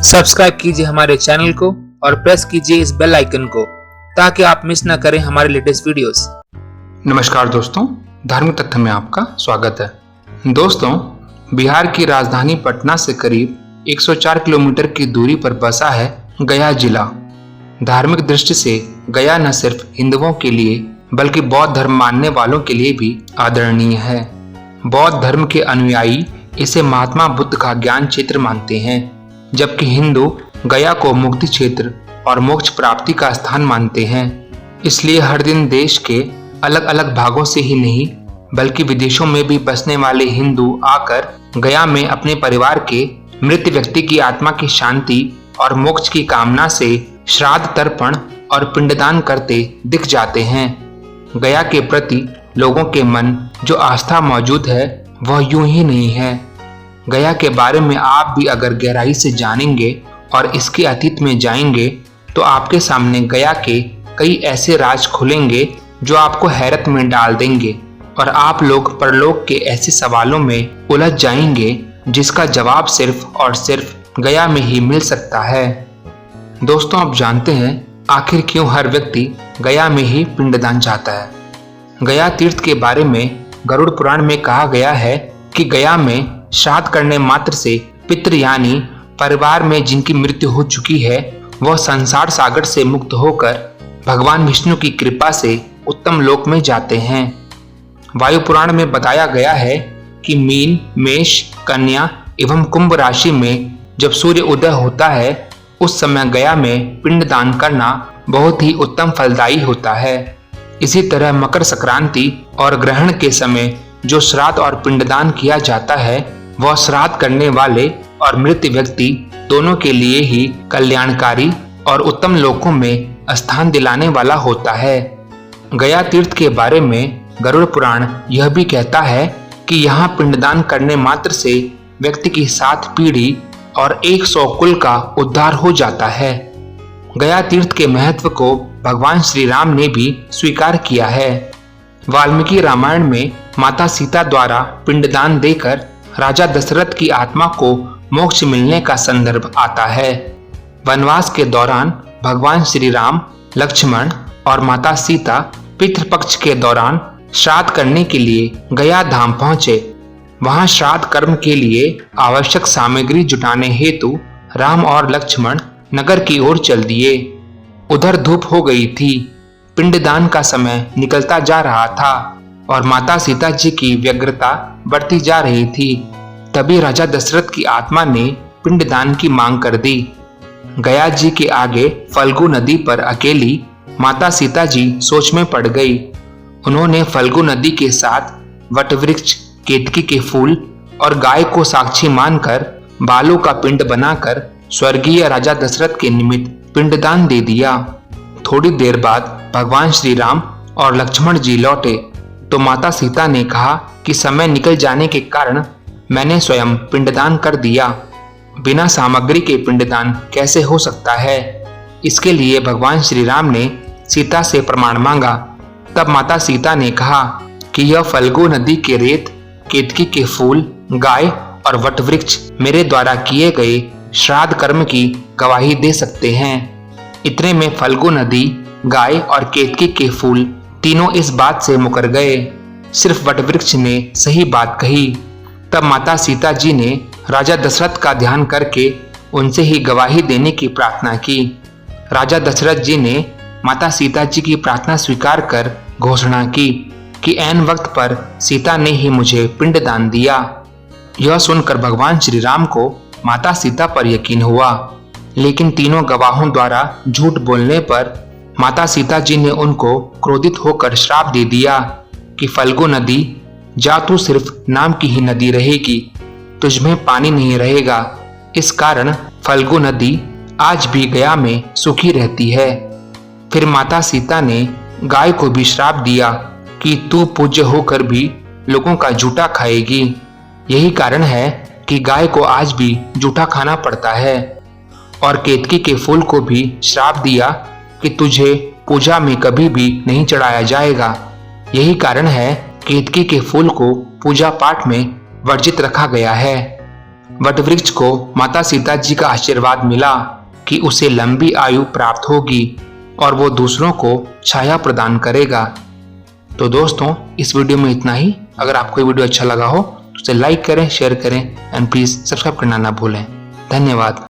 Subscribe कीजिए हमारे channel को और प्रेस कीजिए इस बेल आइकन को ताकि आप मिस न करें हमारे लेटेस्ट वीडियोस। नमस्कार दोस्तों, धार्मिक तथ्य में आपका स्वागत है। दोस्तों, बिहार की राजधानी पटना से करीब 104 किलोमीटर की दूरी पर बसा है गया जिला। धार्मिक दृष्टि से गया न सिर्फ हिंदुओं के लिए बल्कि बौद्ध धर्म मानने वालों के लिए भी आदरणीय है। बौद्ध धर्म के अनुयायी इसे महात्मा बुद्ध का ज्ञान क्षेत्र मानते हैं, जबकि हिंदू गया को मुक्ति क्षेत्र और मोक्ष प्राप्ति का स्थान मानते हैं। इसलिए हर दिन देश के अलग अलग भागों से ही नहीं बल्कि विदेशों में भी बसने वाले हिंदू आकर गया में अपने परिवार के मृत व्यक्ति की आत्मा की शांति और मोक्ष की कामना से श्राद्ध तर्पण और पिंडदान करते दिख जाते हैं। गया के प्रति लोगों के मन जो आस्था मौजूद है वह यूं ही नहीं है। गया के बारे में आप भी अगर गहराई से जानेंगे और इसके अतीत में जाएंगे तो आपके सामने गया के कई ऐसे राज खुलेंगे जो आपको हैरत में डाल देंगे और आप लोग परलोक के ऐसे सवालों में उलझ जाएंगे जिसका जवाब सिर्फ और सिर्फ गया में ही मिल सकता है। दोस्तों, आप जानते हैं आखिर क्यों हर व्यक्ति गया में ही पिंडदान चाहता है। गया तीर्थ के बारे में गरुड़ पुराण में कहा गया है कि गया में श्राद्ध करने मात्र से पितृ यानी परिवार में जिनकी मृत्यु हो चुकी है वह संसार सागर से मुक्त होकर भगवान विष्णु की कृपा से उत्तम लोक में जाते हैं। वायु पुराण में बताया गया है कि मीन, मेष, कन्या एवं कुंभ राशि में जब सूर्य उदय होता है उस समय गया में पिंडदान करना बहुत ही उत्तम फलदायी होता है। इसी तरह मकर संक्रांति और ग्रहण के समय जो श्राद्ध और पिंडदान किया जाता है वह श्राद्ध करने वाले और मृत व्यक्ति दोनों के लिए ही कल्याणकारी और उत्तम लोकों में स्थान दिलाने वाला होता है। गया तीर्थ के बारे में गरुड़ पुराण यह भी कहता है कि यहाँ पिंडदान करने मात्र से व्यक्ति की 7 पीढ़ी और 100 कुल का उद्धार हो जाता है। गया तीर्थ के महत्व को भगवान श्री राम ने भी स्वीकार किया है। वाल्मीकि रामायण में माता सीता द्वारा पिंडदान देकर राजा दशरथ की आत्मा को मोक्ष मिलने का संदर्भ आता है। वनवास के दौरान भगवान श्री राम, लक्ष्मण और माता सीता पितृपक्ष के दौरान श्राद्ध करने के लिए गया धाम पहुंचे। वहां श्राद्ध कर्म के लिए आवश्यक सामग्री जुटाने हेतु राम और लक्ष्मण नगर की ओर चल दिए। उधर धूप हो गई थी, पिंडदान का समय निकलता जा रहा था और माता सीता जी की व्यग्रता बढ़ती जा रही थी। तभी राजा दशरथ की आत्मा ने पिंडदान की मांग कर दी। गया जी के आगे फल्गु नदी पर अकेली माता सीता जी सोच में पड़ गई। उन्होंने फल्गु नदी के साथ वटवृक्ष, केतकी के फूल और गाय को साक्षी मानकर बालों का पिंड बनाकर स्वर्गीय राजा दशरथ के निमित्त पिंडदान दे दिया। थोड़ी देर बाद भगवान श्री राम और लक्ष्मण जी लौटे तो माता सीता ने कहा कि समय निकल जाने के कारण मैंने स्वयं पिंडदान कर दिया। बिना सामग्री के पिंडदान कैसे हो सकता है? इसके लिए भगवान श्री राम ने सीता से प्रमाण मांगा। तब माता सीता ने कहा कि यह फल्गु नदी के रेत, केतकी के फूल, गाय और वटवृक्ष मेरे द्वारा किए गए श्राद्ध कर्म की गवाही दे सकते हैं। इतने में फल्गु नदी, गाय और केतकी के फूल तीनों इस बात से मुकर गए। सिर्फ वटवृक्ष ने सही बात कही। तब माता सीता जी ने राजा दशरथ का ध्यान करके उनसे ही गवाही देने की प्रार्थना की। राजा दशरथ जी ने माता सीता जी की प्रार्थना स्वीकार कर घोषणा की कि ऐन वक्त पर सीता ने ही मुझे पिंडदान दिया। यह सुनकर भगवान श्री राम को माता सीता पर यकीन हुआ, लेकिन तीनों गवाहों द्वारा झूठ बोलने पर माता सीता जी ने उनको क्रोधित होकर श्राप दे दिया कि फल्गु नदी, जा तू सिर्फ नाम की ही नदी रहेगी, तुझमें पानी नहीं रहेगा। इस कारण फल्गु नदी आज भी गया में सूखी रहती है। फिर माता सीता ने गाय को भी श्राप दिया कि तू पूज्य होकर भी लोगों का जूठा खाएगी। यही कारण है कि गाय को आज भी जूठा खाना पड़ता है। और केतकी के फूल को भी श्राप दिया कि तुझे पूजा में कभी भी नहीं चढ़ाया जाएगा। यही कारण है केतकी के फूल को पूजा पाठ में वर्जित रखा गया है। वट वृक्ष को माता सीता जी का आशीर्वाद मिला कि उसे लंबी आयु प्राप्त होगी और वो दूसरों को छाया प्रदान करेगा। तो दोस्तों इस वीडियो में इतना ही। अगर आपको ये वीडियो अच्छा लगा हो तो उसे लाइक करें, शेयर करें एंड प्लीज सब्सक्राइब करना ना भूलें। धन्यवाद।